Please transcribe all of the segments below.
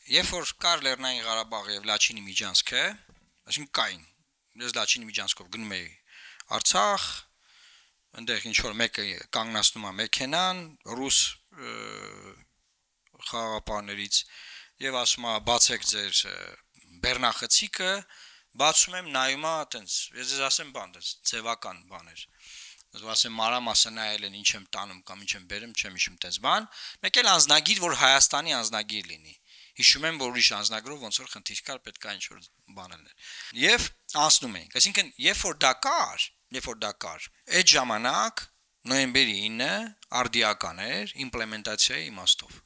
Երբ որ կար Լեռնային Ղարաբաղը եւ Լաչինի միջանցքը, այսինքն կային, ես Լաչինի միջանցքով գնում էի Արցախ, այնտեղ ինչ որ մեկը կանգնացնում է մեքենան, ռուս խաղապարներից եւ ասում է բացեք ձեր բեռնախցիկը, բացում եմ նայում է այտենց, ես ձեզ ասեմ բան, այտենց ձևական բաներ։ Ասեմ մանրամասը նայել են ինչ եմ տանում կամ ինչ եմ բերում, չեմ հիշում այտենց բան, մեկ էլ անձնագիր, որ Հայաստանի անձնագիր լինի։ Հիշում եմ, որ ուրիշ անձնագրով ոնց որ խնդիր կար, պետք է ինչ-որ բան անել։ Եվ անցնում էինք, այսինքն, երբ որ դա կար, այդ ժամանակ նոյեմբերի 9-ը արդիական էր իմպլեմենտացիայի իմաստով։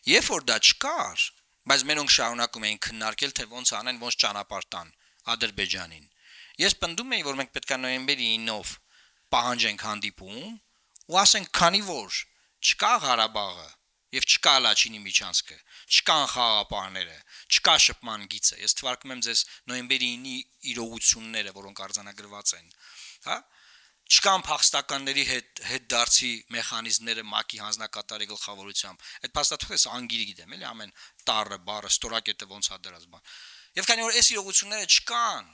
Երբ որ դա չկար, բայց մենոնք շարունակում էին քննարկել, թե ոնց անեն, ոնց ճանապարհ տան Ադրբեջանին։ Ես պնդում էի, որ մենք պետք է նոյեմբերի 9-ով պահանջենք հանդիպում ու ասենք, քանի որ չկա Ղարաբաղը եւ չկա Լաչինի միջանցքը, չկան խաղապարները, չկա շփման գիծը։ Ես թվարկում եմ ձեզ նոյեմբերի 9-ի իրողությունները, որոնք արձանագրված են, հա? Չկան փախստականների հետ դարձի մեխանիզմները ՄԱԿ-ի հանձնակատարի գլխավորությամբ։ Այդ փաստաթուղթը անգիրի գիտեմ, էլի ամեն տառը, բառը, ստորակետը ոնց է դրած բան։ Եվ քանի որ այս իրողությունները չկան,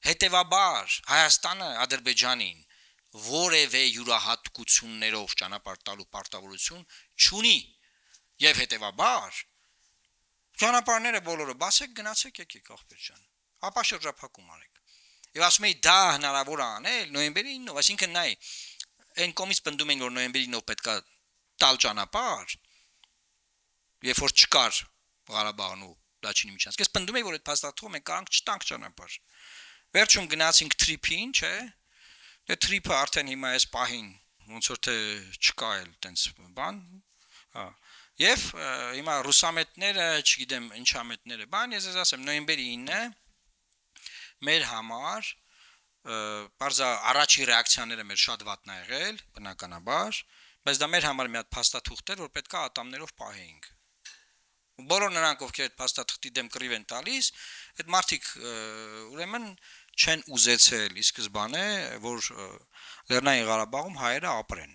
հետեւաբար Հայաստանը Ադրբեջանին որևէ յուրահատկություններով ճանապարհ տալու պարտավորություն չունի եւ հետեւաբար ճանապարհները բոլորը բացեք, գնացեք, եկեք ախպեր ջան, ապա շրջափակում արեք։ Եվ ասում էի դա հնարավոր է անել նոյեմբերի 9-ով, այսինքն նայ, այն կողմից պնդում են, որ նոյեմբերի 9-ով պետքա տալ ճանապարհ, երբ որ չկար Ղարաբաղն ու Լաչինի միջանցքը, ես պնդում էի, որ այդ փաստաթուղթը մենք կարանք չտանք ճանապարհ։ Վերջում գնացինք թրիփին, չէ՞։ Դե թրիփը արդեն հիմա էս պահին ոնց որ թե չկա էլ տենց բան, հա։ Եվ հիմա ռուսամետները, չգիտեմ ինչ ամետները, բան, ես ասեմ նոյեմբերի 9-ը մեր համար բարձա առաջի ռեակցիաները մեր շատ վատն ա եղել, բնականաբար, բայց դա մեր համար մի հատ փաստաթուղթ էր, որ պետք է ատամներով պահեինք։ Բոլոր նրանք, ովքեր այդ փաստաթղթի դեմ կռիվ են տալիս, այդ մարդիկ ուրեմն չեն ուզեցել ի սկզբանե, որ Լեռնային Ղարաբաղում հայերը ապրեն։